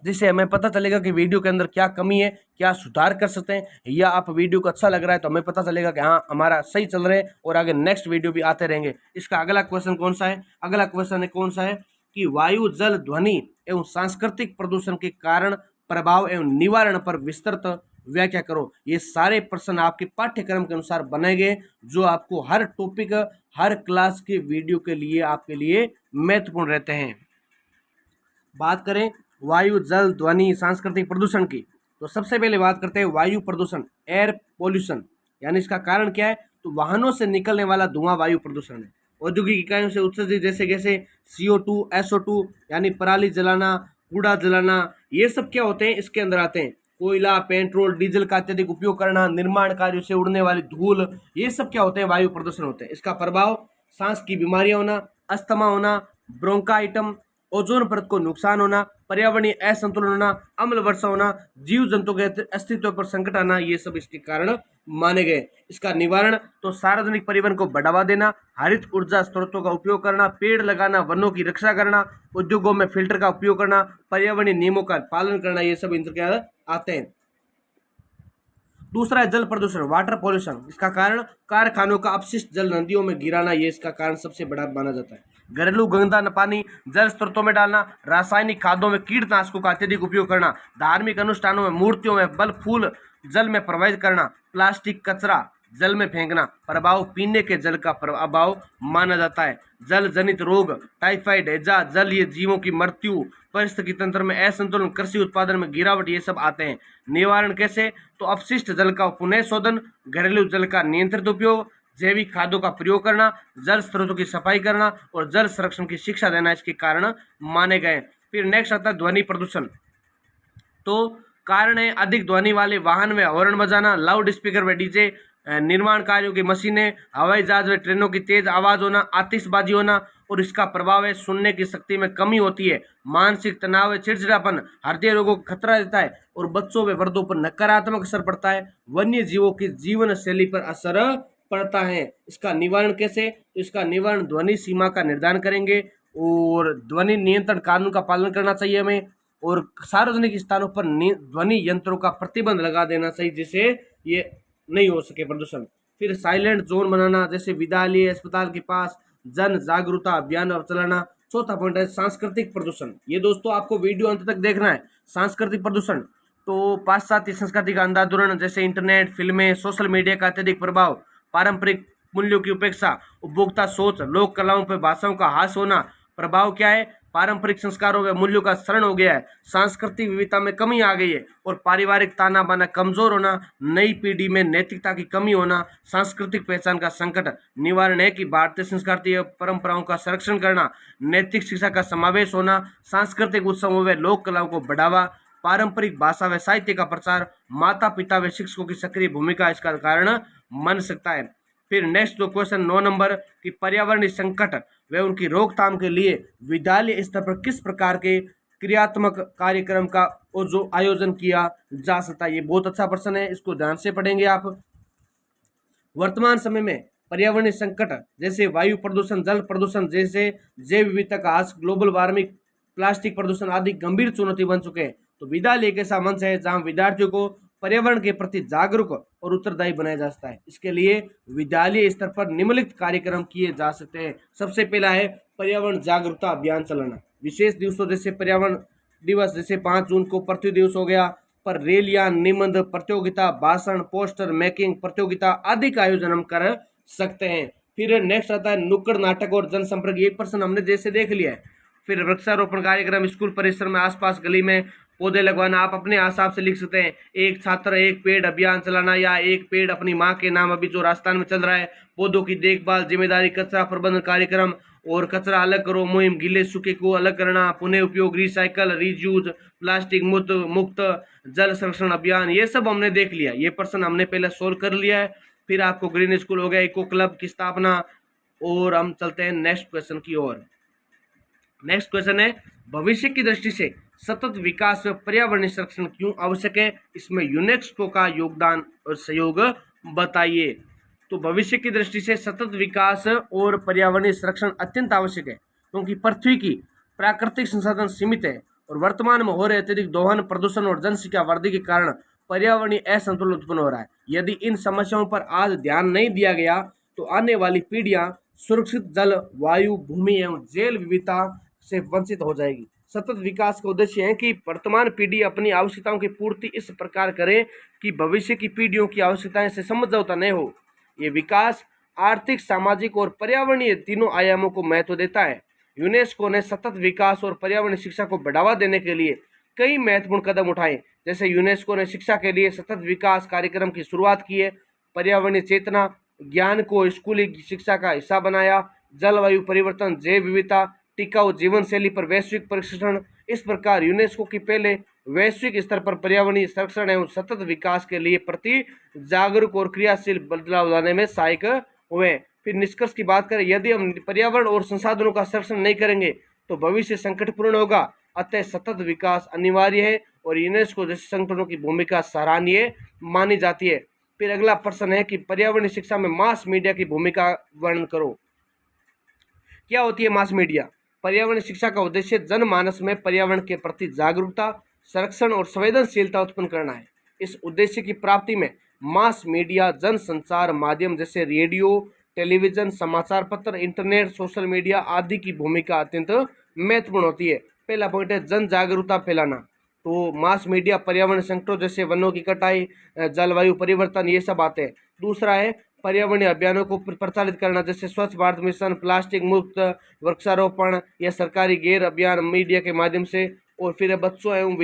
जिससे हमें पता चलेगा कि वीडियो के अंदर क्या कमी है, क्या सुधार कर सकते हैं, या आप वीडियो को अच्छा लग रहा है तो हमें पता चलेगा कि हाँ हमारा सही चल रहा है और आगे नेक्स्ट वीडियो भी आते रहेंगे। इसका अगला क्वेश्चन कौन सा है? अगला क्वेश्चन है कौन सा है कि वायु, जल, ध्वनि एवं सांस्कृतिक प्रदूषण के कारण, प्रभाव एवं निवारण पर विस्तृत व्याख्या करो। ये सारे प्रश्न आपके पाठ्यक्रम के अनुसार बनाए गए, जो आपको हर टॉपिक, हर क्लास के वीडियो के लिए आपके लिए महत्वपूर्ण रहते हैं। बात करें वायु, जल, ध्वनि, सांस्कृतिक प्रदूषण की, तो सबसे पहले बात करते हैं वायु प्रदूषण, एयर पोल्यूशन। यानी इसका कारण क्या है? तो वाहनों से निकलने वाला धुआं वायु प्रदूषण है। औद्योगिक इकाइयों से उत्सर्जित जैसे जैसे CO2, SO2 यानी पराली जलाना, कूड़ा जलाना, ये सब क्या होते हैं? इसके अंदर आते हैं। कोयला, पेट्रोल, डीजल का अत्यधिक उपयोग करना, निर्माण कार्यों से उड़ने वाली धूल, ये सब क्या होते हैं? वायु प्रदूषण होते हैं। इसका प्रभाव सांस की बीमारियां होना, अस्थमा होना, ब्रोंकाइटम, ओजोन परत को नुकसान होना, पर्यावरणीय असंतुलन होना, अम्ल वर्षा होना, जीव जंतु के अस्तित्व पर संकट आना, ये सब इसके कारण माने गए। इसका निवारण तो सार्वजनिक परिवहन को बढ़ावा देना, हरित ऊर्जा स्रोतों का उपयोग करना, पेड़ लगाना, वनों की रक्षा करना, उद्योगों में फिल्टर का उपयोग करना, पर्यावरणीय नियमों का पालन करना, ये सब इनके आते हैं। दूसरा है जल प्रदूषण, वाटर पॉल्यूशन। इसका कारण कारखानों का अपशिष्ट जल नदियों में गिराना, ये इसका कारण सबसे बड़ा माना जाता है। घरेलू गंदा पानी जल स्रोतों में डालना, रासायनिक खादों में कीटनाशकों का अत्यधिक उपयोग करना, धार्मिक अनुष्ठानों में मूर्तियों में बल फूल जल में प्रवाहित करना, प्लास्टिक कचरा जल में फेंकना, प्रभाव पीने के जल का प्रभाव माना जाता है। जल जनित रोग, टाइफाइड, हैजा, जलीय जीवों की मृत्यु, परिस्थिति तंत्र में असंतुलन, कृषि उत्पादन में गिरावट, ये सब आते हैं। निवारण कैसे? तो अपशिष्ट जल का पुनः शोधन, घरेलू जल का नियंत्रित उपयोग, जैविक खादों का प्रयोग करना, जल स्रोतों की सफाई करना और जल संरक्षण की शिक्षा देना इसके कारण माने गए। फिर नेक्स्ट आता है ध्वनि प्रदूषण। तो कारण है अधिक ध्वनि वाले वाहन में हॉर्न बजाना, लाउड स्पीकर व डीजे, निर्माण कार्यों की मशीनें, हवाई जहाज व ट्रेनों की तेज आवाज होना, आतिशबाजी होना, और इसका प्रभाव है सुनने की शक्ति में कमी होती है, मानसिक तनाव, चिड़चिड़ापन, हृदय रोगों का खतरा रहता है, और बच्चों व वृद्धों पर नकारात्मक असर पड़ता है, वन्य जीवों की जीवन शैली पर असर पड़ता है। इसका निवारण कैसे? तो इसका निवारण ध्वनि सीमा का निर्धारण करेंगे, और ध्वनि नियंत्रण कानून का पालन करना चाहिए हमें, और सार्वजनिक स्थानों पर ध्वनि यंत्रों का प्रतिबंध लगा देना चाहिए, जिससे ये नहीं हो सके प्रदूषण। फिर साइलेंट जोन बनाना, जैसे विद्यालय, अस्पताल के पास जन जागरूकता अभियान चलाना। चौथा पॉइंट है सांस्कृतिक प्रदूषण। ये दोस्तों आपको वीडियो अंत तक देखना है। सांस्कृतिक प्रदूषण तो पाश्चात्य संस्कृति का अंधाधुरण, जैसे इंटरनेट, फिल्में, सोशल मीडिया का अत्यधिक प्रभाव, पारंपरिक मूल्यों की उपेक्षा, उपभोक्ता सोच, लोक कलाओं पर भाषाओं का ह्रास होना। प्रभाव क्या है? पारंपरिक संस्कारों व मूल्यों का क्षरण हो गया है, सांस्कृतिक विविधता में कमी आ गई है, और पारिवारिक ताना बाना कमजोर होना, नई पीढ़ी में नैतिकता की कमी होना, सांस्कृतिक पहचान का संकट। निवारण है कि भारतीय संस्कृति और परंपराओं का संरक्षण करना, नैतिक शिक्षा का समावेश होना, सांस्कृतिक उत्सवों व लोक कलाओं को बढ़ावा, पारंपरिक भाषा व साहित्य का प्रचार, माता पिता व शिक्षकों की सक्रिय भूमिका इसका कारण बन सकता है। फिर नेक्स्ट जो क्वेश्चन 9 नंबर कि पर्यावरणीय संकट व उनकी रोकथाम के लिए विद्यालय स्तर पर किस प्रकार के क्रियात्मक कार्यक्रम का जो आयोजन किया जा सकता है। ये बहुत अच्छा प्रश्न है, इसको ध्यान से पढ़ेंगे आप। वर्तमान समय में पर्यावरणीय संकट जैसे वायु प्रदूषण, जल प्रदूषण, जैसे जैव विविधता का ह्रास, ग्लोबल वार्मिंग, प्लास्टिक प्रदूषण आदि गंभीर चुनौती बन चुके हैं। तो विद्यालय एक ऐसा मंच है जहां विद्यार्थियों को पर्यावरण के प्रति जागरूक और उत्तरदायी बनाया जा सकता है। इसके लिए विद्यालय स्तर पर निम्नलिखित कार्यक्रम किए जा सकते हैं। सबसे पहला है पर्यावरण जागरूकता अभियान चलाना। विशेष दिवसों जैसे पर्यावरण दिवस, जैसे 5 जून को पृथ्वी दिवस हो गया, पर रेलियां, निबंध प्रतियोगिता, भाषण, पोस्टर मेकिंग प्रतियोगिता आदि का आयोजन हम कर सकते हैं। फिर नेक्स्ट आता है नुक्कड़ नाटक और जनसंपर्क। ये प्रश्न हमने जैसे देख लिया है। फिर वृक्षारोपण कार्यक्रम, स्कूल परिसर में, आसपास गली में पौधे लगवाना। आप अपने हिसाब से लिख सकते हैं, एक छात्र एक पेड़ अभियान चलाना, या एक पेड़ अपनी माँ के नाम, अभी जो राजस्थान में चल रहा है। पौधों की देखभाल, जिम्मेदारी, कचरा प्रबंधन कार्यक्रम और कचरा अलग करो मुहिम, गीले सूखे को अलग करना, पुनः उपयोग, रिसाइकल, रीयूज, प्लास्टिक मुक्त जल संरक्षण अभियान, ये सब हमने देख लिया। ये प्रश्न हमने पहले सोल्व कर लिया है। फिर आपको ग्रीन स्कूल हो गया, इको क्लब की स्थापना, और हम चलते हैं नेक्स्ट क्वेश्चन की ओर। नेक्स्ट क्वेश्चन है भविष्य की दृष्टि से सतत विकास व पर्यावरण संरक्षण क्यों आवश्यक है? इसमें यूनेस्को का योगदान और सहयोग बताइए। तो भविष्य की दृष्टि से सतत विकास और पर्यावरणीय संरक्षण अत्यंत आवश्यक है, क्योंकि पृथ्वी की प्राकृतिक संसाधन सीमित है और वर्तमान में हो रहे अत्यधिक दोहन, प्रदूषण और जनसंख्या वृद्धि के कारण पर्यावरणीय असंतुलन उत्पन्न हो रहा है। यदि इन समस्याओं पर आज ध्यान नहीं दिया गया तो आने वाली पीढ़ियां सुरक्षित जल, वायु, भूमि एवं जैव विविधता से वंचित हो जाएगी। सतत विकास का उद्देश्य है कि वर्तमान पीढ़ी अपनी आवश्यकताओं की पूर्ति इस प्रकार करे कि भविष्य की पीढ़ियों की आवश्यकताएं से समझौता न हो। ये विकास आर्थिक, सामाजिक और पर्यावरणीय तीनों आयामों को महत्व देता है। यूनेस्को ने सतत विकास और पर्यावरण शिक्षा को बढ़ावा देने के लिए कई महत्वपूर्ण कदम उठाए। जैसे यूनेस्को ने शिक्षा के लिए सतत विकास कार्यक्रम की शुरुआत की है, पर्यावरणीय चेतना ज्ञान को स्कूली शिक्षा का हिस्सा बनाया, जलवायु परिवर्तन, जैव विविधता, टिकाऊ जीवन शैली पर वैश्विक प्रशिक्षण। इस प्रकार यूनेस्को की पहले वैश्विक स्तर पर पर्यावरणीय संरक्षण एवं सतत विकास के लिए प्रति जागरूक और क्रियाशील बदलाव लाने में सहायक हुए। फिर निष्कर्ष की बात करें, यदि हम पर्यावरण और संसाधनों का संरक्षण नहीं करेंगे तो भविष्य संकटपूर्ण होगा। अतः सतत विकास अनिवार्य है और यूनेस्को जैसे संगठनों की भूमिका सराहनीय मानी जाती है। फिर अगला प्रश्न है कि पर्यावरण शिक्षा में मास मीडिया की भूमिका वर्णन करो। क्या होती है मास मीडिया? पर्यावरण शिक्षा का उद्देश्य जनमानस में पर्यावरण के प्रति जागरूकता, संरक्षण और संवेदनशीलता उत्पन्न करना है। इस उद्देश्य की प्राप्ति में मास मीडिया जन संचार माध्यम जैसे रेडियो, टेलीविजन, समाचार पत्र, इंटरनेट, सोशल मीडिया आदि की भूमिका अत्यंत महत्वपूर्ण होती है। पहला पॉइंट है जन जागरूकता फैलाना। तो मास मीडिया पर्यावरण संकटों जैसे वनों की कटाई, जलवायु परिवर्तन, ये सब आते हैं। दूसरा है पर्यावरणीय अभियानों को प्रचारित करना, जैसे स्वच्छ भारत मिशन, प्लास्टिक मुक्त वृक्षारोपण या सरकारी गैर अभियान मीडिया के माध्यम से। और फिर बच्चों एवं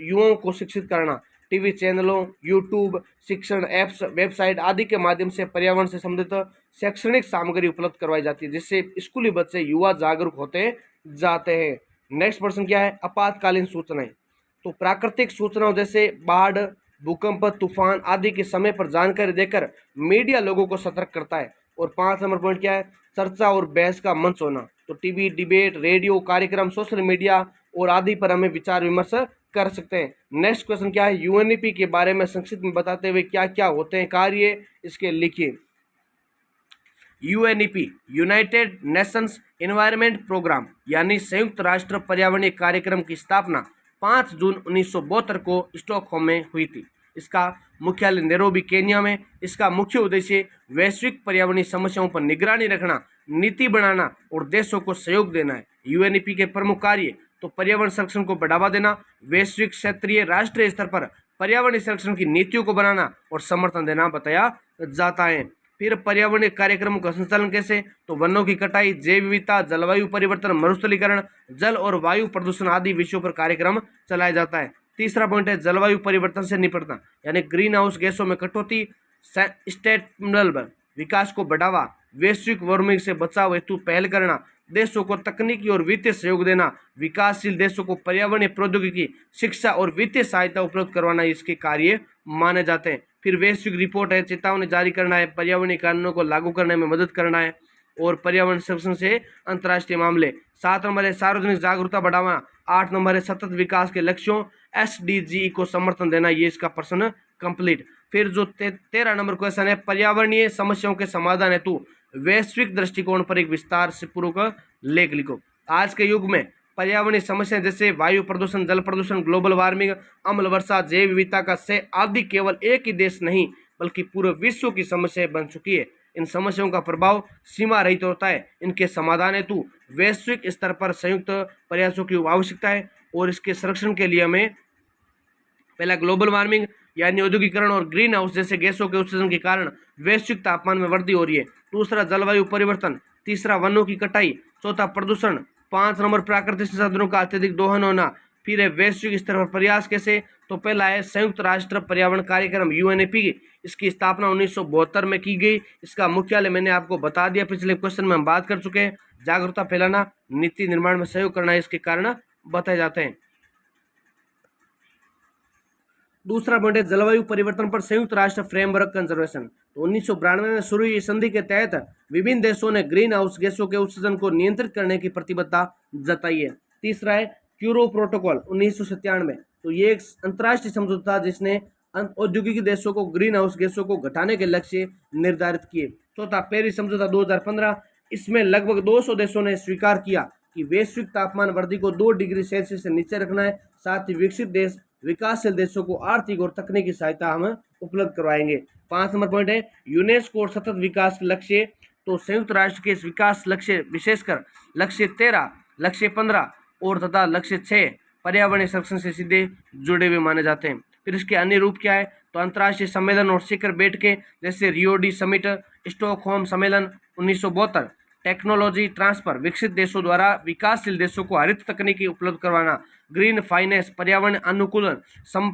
युवाओं को शिक्षित करना, टीवी चैनलों, यूट्यूब, शिक्षण ऐप्स, वेबसाइट आदि के माध्यम से पर्यावरण से संबंधित शैक्षणिक सामग्री उपलब्ध करवाई जाती है, जिससे स्कूली बच्चे युवा जागरूक होते जाते हैं। नेक्स्ट प्रश्न क्या है? आपातकालीन सूचनाएं। तो प्राकृतिक सूचनाओं जैसे बाढ़, भूकंप, तूफान आदि के समय पर जानकारी देकर मीडिया लोगों को सतर्क करता है। और 5 नंबर पॉइंट क्या है? चर्चा और बहस का मंच होना। तो टीवी, डिबेट, रेडियो कार्यक्रम, सोशल मीडिया और आदि पर हमें विचार विमर्श कर सकते हैं। नेक्स्ट क्वेश्चन क्या है? यूएनईपी के बारे में संक्षिप्त में बताते हुए क्या क्या होते हैं कार्य, इसके लिखिए। UNEP United Nations Environment Programme यानी संयुक्त राष्ट्र पर्यावरणीय कार्यक्रम की स्थापना 5 जून 1972 को स्टॉकहोम में हुई थी। इसका मुख्यालय नैरोबी, केन्या में। इसका मुख्य उद्देश्य वैश्विक पर्यावरणीय समस्याओं पर निगरानी रखना, नीति बनाना और देशों को सहयोग देना है। यूएनईपी के प्रमुख कार्य तो पर्यावरण संरक्षण को बढ़ावा देना, वैश्विक, क्षेत्रीय, राष्ट्रीय स्तर पर पर्यावरणीय संरक्षण की नीतियों को बनाना और समर्थन देना बताया जाता है। फिर पर्यावरणीय कार्यक्रमों का संचालन कैसे? तो वनों की कटाई, जैव विविधता, जलवायु परिवर्तन, मरुस्थलीकरण, जल और वायु प्रदूषण आदि विषयों पर कार्यक्रम चलाया जाता है। तीसरा पॉइंट है जलवायु परिवर्तन से निपटना, यानी ग्रीन हाउस गैसों में कटौती, सस्टेनेबल विकास को बढ़ावा, वैश्विक वार्मिंग से बचाव हेतु पहल करना, देशों को तकनीकी और वित्तीय सहयोग देना, विकासशील देशों को पर्यावरणीय प्रौद्योगिकी, शिक्षा और वित्तीय सहायता उपलब्ध करवाना इसके कार्य माने जाते हैं। फिर वैश्विक रिपोर्ट है, चेतावनी जारी करना है, पर्यावरणीय कानूनों को लागू करने में मदद करना है और पर्यावरण संरक्षण से अंतर्राष्ट्रीय मामले। 7 नंबर है सार्वजनिक जागरूकता बढ़ावा। 8 नंबर है सतत विकास के लक्ष्यों SDG को समर्थन देना। ये इसका प्रश्न कंप्लीट। फिर जो 13 नंबर क्वेश्चन है पर्यावरणीय समस्याओं के समाधान हेतु वैश्विक दृष्टिकोण पर एक विस्तार से पूर्वक लेख लिखो। आज के युग में पर्यावरणीय समस्याएं जैसे वायु प्रदूषण, जल प्रदूषण, ग्लोबल वार्मिंग, अम्ल वर्षा, जैव विविधता का क्षय आदि केवल एक ही देश नहीं बल्कि पूरे विश्व की समस्या बन चुकी है। इन समस्याओं का प्रभाव सीमा रहित होता है। इनके समाधान हेतु वैश्विक स्तर पर संयुक्त प्रयासों की आवश्यकता है और इसके संरक्षण के लिए हमें पहला ग्लोबल वार्मिंग यानी औद्योगिकरण और ग्रीन हाउस जैसे गैसों के उत्सर्जन के कारण वैश्विक तापमान में वृद्धि हो रही है। दूसरा जलवायु परिवर्तन, तीसरा वनों की कटाई, चौथा प्रदूषण, 5 नंबर प्राकृतिक संसाधनों का अत्यधिक दोहन होना। फिर है वैश्विक स्तर पर प्रयास कैसे? तो पहला है संयुक्त राष्ट्र पर्यावरण कार्यक्रम UNEP, इसकी स्थापना 1972 में की गई। इसका मुख्यालय मैंने आपको बता दिया, पिछले क्वेश्चन में हम बात कर चुके हैं। जागरूकता फैलाना, नीति निर्माण में सहयोग करना इसके कारण बताए जाते हैं। दूसरा पॉइंट है जलवायु परिवर्तन पर संयुक्त राष्ट्र फ्रेमवर्क कंजर्वेशन। तो 1992 में शुरू हुई संधि के तहत विभिन्न देशों ने ग्रीन हाउस गैसों के उत्सर्जन को नियंत्रित करने की प्रतिबद्धता जताई है। तीसरा है क्योटो प्रोटोकॉल 1997। तो ये एक अंतर्राष्ट्रीय समझौता था जिसने औद्योगिक देशों को ग्रीन हाउस गैसों को घटाने के लक्ष्य निर्धारित किए। चौथा पेरिस समझौता 2015, इसमें लगभग 200 देशों ने स्वीकार किया कि वैश्विक तापमान वृद्धि को 2 डिग्री सेल्सियस से नीचे रखना है। साथ ही विकसित देश विकासशील देशों को आर्थिक और तकनीकी सहायता हम उपलब्ध करवाएंगे। 5 नंबर पॉइंट है यूनेस्को और सतत विकास लक्ष्य। तो संयुक्त राष्ट्र के विकास लक्ष्य विशेषकर लक्ष्य 13, लक्ष्य 15 और तथा लक्ष्य 6 पर्यावरणीय संरक्षण से सीधे जुड़े हुए माने जाते हैं। फिर इसके अन्य रूप क्या है, तो अंतर्राष्ट्रीय सम्मेलन और शिखर बैठकें जैसे रियो डी समिट, स्टॉकहोम सम्मेलन 1972, टेक्नोलॉजी ट्रांसफर, विकसित देशों द्वारा विकासशील देशों को हरित तकनीकी उपलब्ध करवाना, ग्रीन फाइनेंस, पर्यावरण अनुकूलन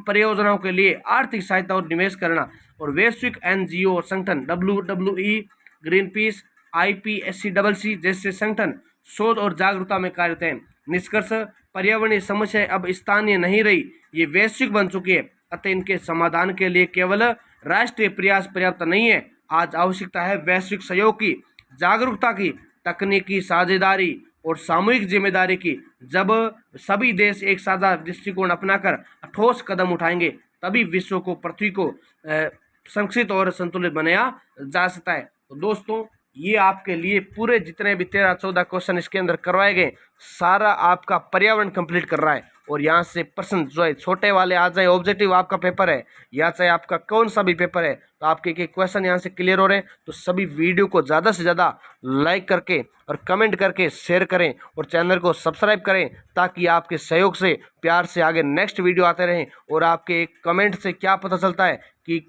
परियोजनाओं के लिए आर्थिक सहायता और निवेश करना, और वैश्विक एनजीओ संगठन WWE, ग्रीन पीस, IPCC जैसे संगठन शोध और जागरूकता में कार्यरत हैं। निष्कर्ष, पर्यावरणीय समस्या अब स्थानीय नहीं रही, ये वैश्विक बन चुकी है। अतः इनके समाधान के लिए केवल राष्ट्रीय प्रयास पर्याप्त नहीं है। आज आवश्यकता है वैश्विक सहयोग की, जागरूकता की, तकनीकी साझेदारी और सामूहिक जिम्मेदारी की। जब सभी देश एक साझा दृष्टिकोण अपनाकर ठोस कदम उठाएंगे तभी विश्व को, पृथ्वी को संरक्षित और संतुलित बनाया जा सकता है। तो दोस्तों, ये आपके लिए पूरे जितने भी 13-14 क्वेश्चन इसके अंदर करवाए गए, सारा आपका पर्यावरण कंप्लीट कर रहा है। और यहाँ से प्रश्न जो है छोटे वाले आ जाए, ऑब्जेक्टिव आपका पेपर है या चाहे आपका कौन सा भी पेपर है, तो आपके एक क्वेश्चन यहाँ से क्लियर हो रहे हैं। तो सभी वीडियो को ज़्यादा से ज़्यादा लाइक करके और कमेंट करके शेयर करें और चैनल को सब्सक्राइब करें, ताकि आपके सहयोग से, प्यार से आगे नेक्स्ट वीडियो आते रहें। और आपके एक कमेंट से क्या पता चलता है कि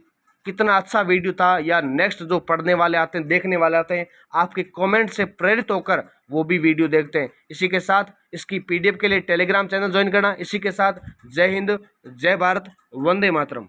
कितना अच्छा वीडियो था, या नेक्स्ट जो पढ़ने वाले आते हैं, देखने वाले आते हैं, आपके कमेंट से प्रेरित होकर वो भी वीडियो देखते हैं। इसी के साथ इसकी PDF के लिए टेलीग्राम चैनल ज्वाइन करना। इसी के साथ जय हिंद, जय भारत, वंदे मातरम।